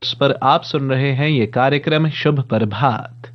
इस पर आप सुन रहे हैं ये कार्यक्रम शुभ प्रभात।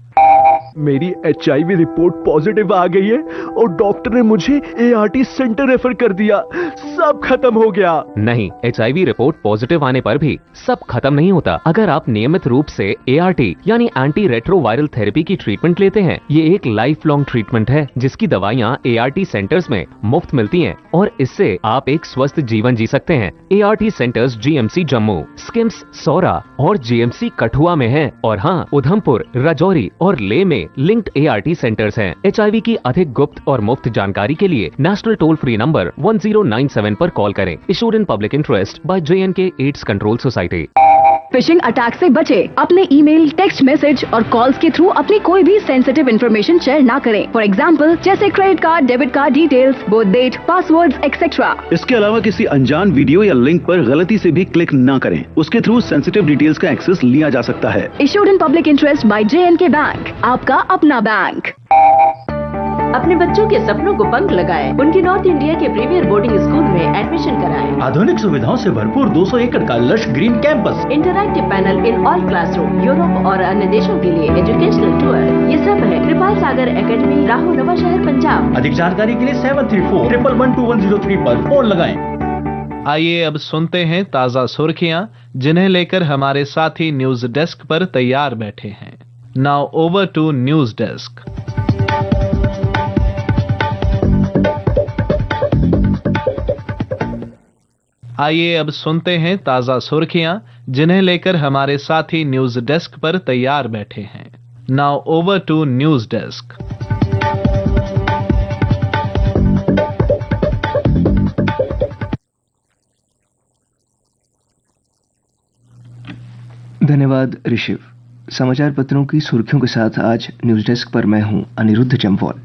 मेरी HIV रिपोर्ट पॉजिटिव आ गई है और डॉक्टर ने मुझे ART सेंटर रेफर कर दिया। सब खत्म हो गया। नहीं, HIV रिपोर्ट पॉजिटिव आने पर भी सब खत्म नहीं होता। अगर आप नियमित रूप से ART यानी एंटी रेट्रोवायरल थेरेपी की ट्रीटमेंट लेते हैं, ये एक लाइफ लॉन्ग ट्रीटमेंट है जिसकी दवाइयाँ ART सेंटर्स में मुफ्त मिलती हैं और इससे आप एक स्वस्थ जीवन जी सकते हैं। ART centres GMC Jammu, SKIMS Soura और GMC कठुआ में है और हाँ, उधमपुर, राजौरी और ले में लिंक्ड ART सेंटर्स हैं। HIV की अधिक गुप्त और मुफ्त जानकारी के लिए नेशनल टोल फ्री नंबर 1097 पर कॉल करें। Issued in public interest by JNK AIDS control society. Phishing attack से बचें। अपने ईमेल, टेक्स्ट मैसेज और कॉल्स के थ्रू अपनी कोई भी सेंसिटिव इन्फॉर्मेशन शेयर ना करें। फॉर एग्जांपल, जैसे credit card, debit card details, birth date, passwords etcetera. इसके अलावा किसी अनजान वीडियो या लिंक पर गलती से भी क्लिक ना करें। उसके थ्रू सेंसिटिव डिटेल्स का एक्सेस लिया जा सकता है। Issued in public interest by JNK bank, आपका अपना बैंक। अपने बच्चों के सपनों को पंख लगाएं। उनकी नॉर्थ इंडिया के प्रीमियर बोर्डिंग स्कूल में एडमिशन कराएं। आधुनिक सुविधाओं से भरपूर 200 एकड़ का lush green campus, interactive panel in all classroom, Europe और अन्य देशों के लिए एजुकेशनल टूर, ये सब है कृपाल सागर एकेडमी, राहु नवा शहर, पंजाब। अधिक जानकारी के लिए 7341112103 पर फोन लगाएं। आइए अब सुनते हैं ताजा सुर्खियां, जिन्हें लेकर हमारे साथी न्यूज डेस्क पर तैयार बैठे हैं। Now over to news desk. आइए अब सुनते हैं ताजा सुर्खियां, जिन्हें लेकर हमारे साथी न्यूज डेस्क पर तैयार बैठे हैं। Now over to news desk. धन्यवाद ऋषिव। समाचार पत्रों की सुर्खियों के साथ आज न्यूज डेस्क पर मैं हूं अनिरुद्ध जम्वाल।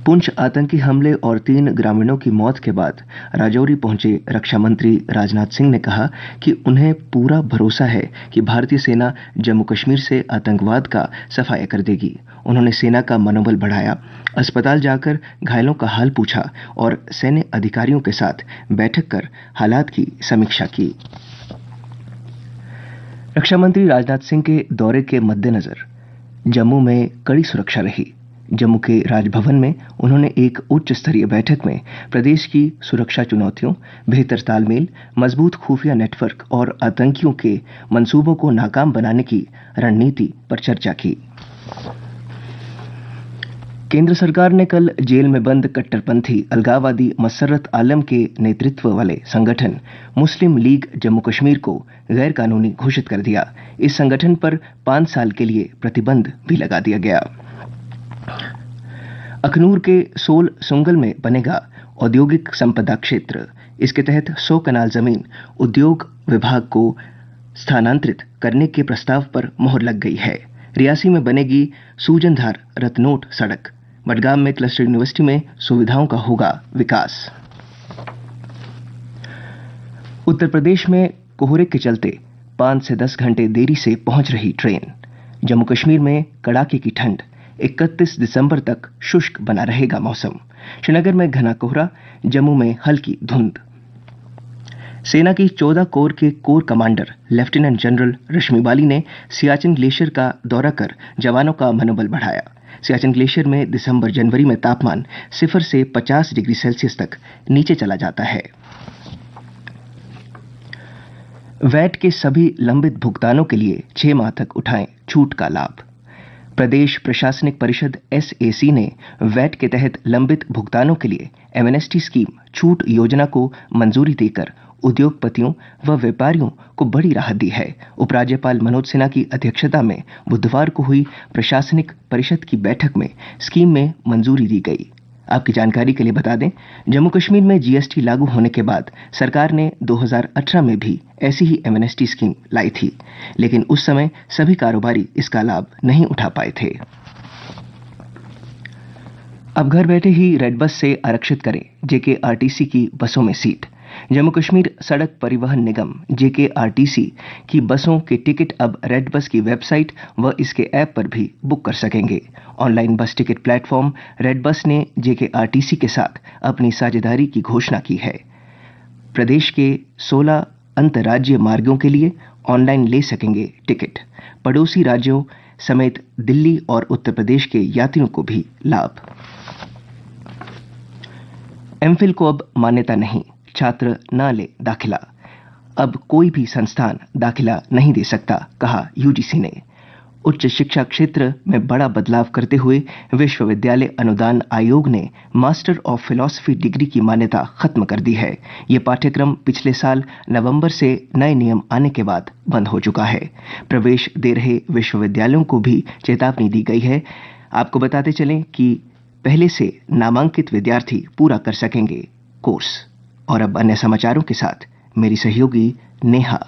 पुंछ आतंकी हमले और 3 ग्रामीणों की मौत के बाद राजौरी पहुंचे रक्षा मंत्री राजनाथ सिंह ने कहा कि उन्हें पूरा भरोसा है कि भारतीय सेना जम्मू कश्मीर से आतंकवाद का सफाया कर देगी। उन्होंने सेना का मनोबल बढ़ाया, अस्पताल जाकर घायलों का हाल पूछा और सैन्य अधिकारियों के साथ बैठक कर हालात की समीक्षा की। रक्षा मंत्री राजनाथ सिंह के दौरे के मद्देनजर जम्मू में कड़ी सुरक्षा रही। जम्मू के राजभवन में उन्होंने एक उच्च स्तरीय बैठक में प्रदेश की सुरक्षा चुनौतियों, बेहतर तालमेल, मजबूत खुफिया नेटवर्क और आतंकियों के मंसूबों को नाकाम बनाने की रणनीति पर चर्चा की। केंद्र सरकार ने कल जेल में बंद कट्टरपंथी अलगाववादी मसर्रत आलम के नेतृत्व वाले संगठन मुस्लिम लीग जम्मू कश्मीर को गैर कानूनी घोषित कर दिया। इस संगठन पर 5 साल के लिए प्रतिबंध भी लगा दिया गया। अखनूर के सोल सुंगल में बनेगा औद्योगिक संपदा क्षेत्र। इसके तहत 100 कनाल जमीन उद्योग विभाग को स्थानांतरित करने के प्रस्ताव पर मोहर लग गई है। रियासी में बनेगी सूजनधार रतनोट सड़क। मडगाम में क्लस्टर यूनिवर्सिटी में सुविधाओं का होगा विकास। उत्तर प्रदेश में कोहरे के चलते 5 से 10 घंटे देरी से पहुंच रही ट्रेन। जम्मू कश्मीर में कड़ाके की ठंड। 31 दिसंबर तक शुष्क बना रहेगा मौसम। श्रीनगर में घना कोहरा, जम्मू में हल्की धुंध। सेना की 14 कोर के कोर कमांडर लेफ्टिनेंट जनरल रश्मि बाली ने सियाचिन ग्लेशियर का दौरा कर जवानों का मनोबल बढ़ाया। सियाचिन ग्लेशियर में दिसंबर-जनवरी में तापमान 0 से 50 डिग्री सेल्सियस तक नीचे चला जाता है। वैट के सभी लंबित भुगतानों के लिए 6 माह तक उठाएं छूट का लाभ। प्रदेश प्रशासनिक परिषद SAC ने वैट के तहत लंबित भुगतानों के लिए MNST स्कीम छूट योजना को मंजूरी देकर उद्योगपतियों व व्यापारियों को बड़ी राहत दी है। उपराज्यपाल मनोज सिन्हा की अध्यक्षता में बुधवार को हुई प्रशासनिक परिषद की बैठक में स्कीम में मंजूरी दी गई। आपकी जानकारी के लिए बता दें, जम्मू कश्मीर में GST लागू होने के बाद सरकार ने 2018 में भी ऐसी ही MNST स्कीम लाई थी, लेकिन उस समय सभी कारोबारी इसका लाभ नहीं उठा पाए थे। अब घर बैठे ही रेड बस से आरक्षित करें JKRTC की बसों में सीट। जम्मू कश्मीर सड़क परिवहन निगम JKRTC की बसों के टिकट अब रेड बस की वेबसाइट व इसके ऐप पर भी बुक कर सकेंगे। ऑनलाइन बस टिकट प्लेटफॉर्म रेड बस ने JKRTC के साथ अपनी साझेदारी की घोषणा की है। प्रदेश के 16 अंतर्राज्यीय मार्गों के लिए ऑनलाइन ले सकेंगे टिकट। पड़ोसी राज्यों समेत दिल्ली और उत्तर प्रदेश के यात्रियों को भी लाभ। एमफिल को अब मान्यता नहीं, छात्र न ले दाखिला। अब कोई भी संस्थान दाखिला नहीं दे सकता, कहा यूजीसी ने। उच्च शिक्षा क्षेत्र में बड़ा बदलाव करते हुए विश्वविद्यालय अनुदान आयोग ने मास्टर ऑफ फिलॉसफी डिग्री की मान्यता खत्म कर दी है। यह पाठ्यक्रम पिछले साल नवंबर से नए नियम आने के बाद बंद हो चुका है। प्रवेश दे रहे विश्वविद्यालयों को भी चेतावनी दी गई है। आपको बताते चलें कि पहले से नामांकित विद्यार्थी पूरा कर सकेंगे कोर्स। और अब अन्य समाचारों के साथ मेरी सहयोगी नेहा।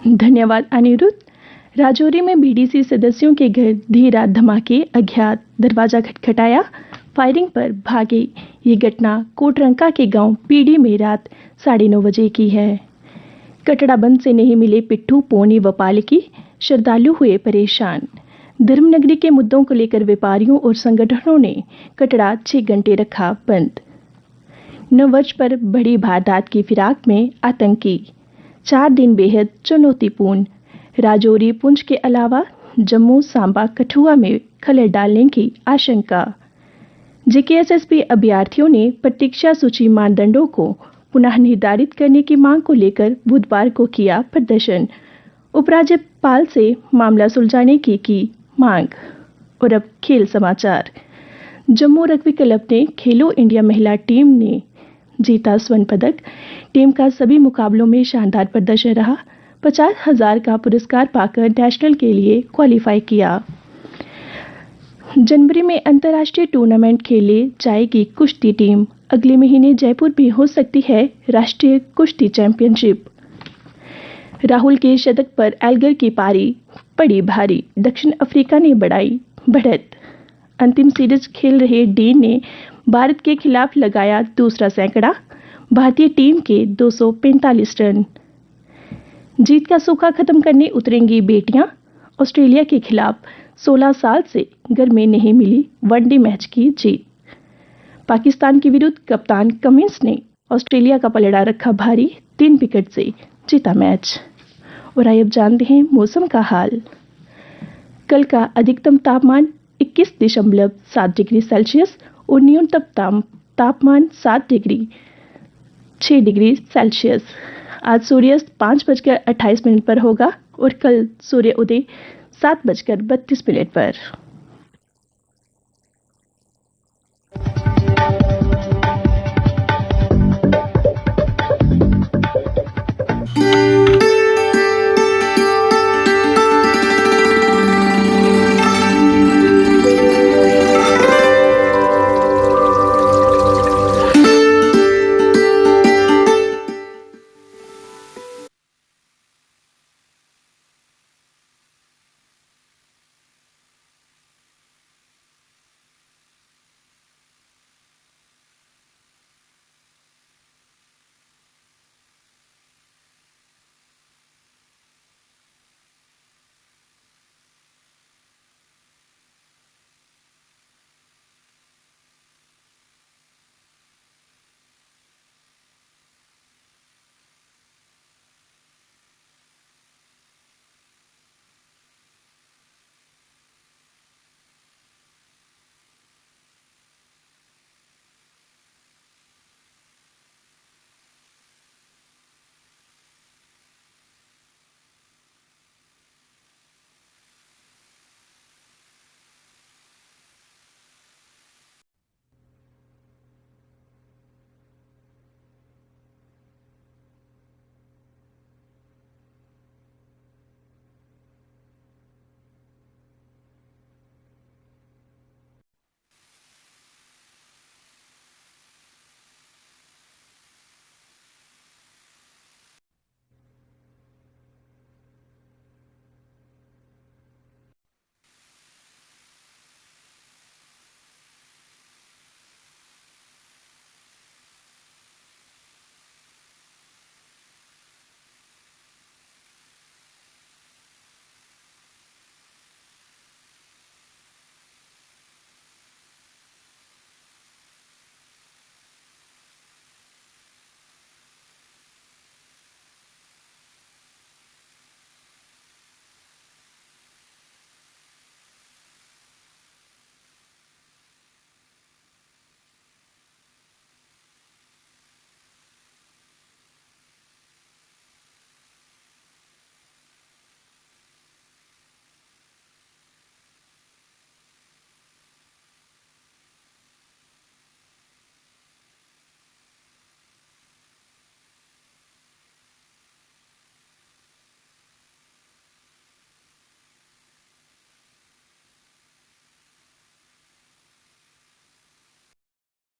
धन्यवाद अनिरुद्ध। राजौरी में बीडीसी सदस्यों के घर देर रात धमाके, अज्ञात दरवाजा खटखटाया, फायरिंग पर भागे। ये घटना कोटरंका के गांव पीडी में रात 9:30 बजे की है। कटड़ा बंद से नहीं मिले पिट्ठू, पोनी व पालकी, श्रद्धालु हुए परेशान। धर्मनगरी के मुद्दों को लेकर व्यापारियों और संगठनों ने कटड़ा 6 घंटे रखा बंद। नववर्ष पर बड़ी वारदात की फिराक में आतंकी, 4 दिन बेहद चुनौतीपूर्ण। राजौरी, पुंछ के अलावा जम्मू, सांबा, कठुआ में खलल डालने की आशंका। जेकेएसएसपी अभ्यर्थियों ने प्रतीक्षा सूची मानदंडों को पुनः निर्धारित करने की मांग को लेकर बुधवार को किया प्रदर्शन। उपराज्यपाल से मामला सुलझाने की मांग। और अब खेल समाचार। जम्मू रग्बी क्लब ने खेलो इंडिया महिला टीम ने जीता स्वर्ण पदक। टीम का सभी मुकाबलों में शानदार प्रदर्शन रहा। 50,000 का पुरस्कार पाकर नेशनल के लिए क्वालिफाई किया। जनवरी में अंतर्राष्ट्रीय टूर्नामेंट खेले जाएगी कुश्ती टीम। अगले महीने जयपुर में हो सकती है राष्ट्रीय कुश्ती चैंपियनशिप। राहुल के शतक पर एल्गर की पारी पड़ी भारी। दक्षिण अफ्रीका ने बढ़ाई बढ़त। अंतिम सीरीज खेल रहे डीन ने भारत के खिलाफ लगाया दूसरा सैकड़ा। भारतीय टीम के 245 रन। जीत का सूखा खत्म करने उतरेंगी बेटियां। ऑस्ट्रेलिया के खिलाफ 16 साल से घर में नहीं मिली वनडे मैच की जीत। पाकिस्तान के विरुद्ध कप्तान कमिंस ने ऑस्ट्रेलिया का पलड़ा रखा भारी। 3 विकेट से जीता मैच। और आइए अब जानते हैं मौसम का हाल। कल का अधिकतम तापमान 21.7 डिग्री सेल्सियस और न्यूनतम तापमान 6 डिग्री सेल्सियस। आज सूर्यास्त 5:28 पर होगा और कल सूर्य उदय 7:32 पर।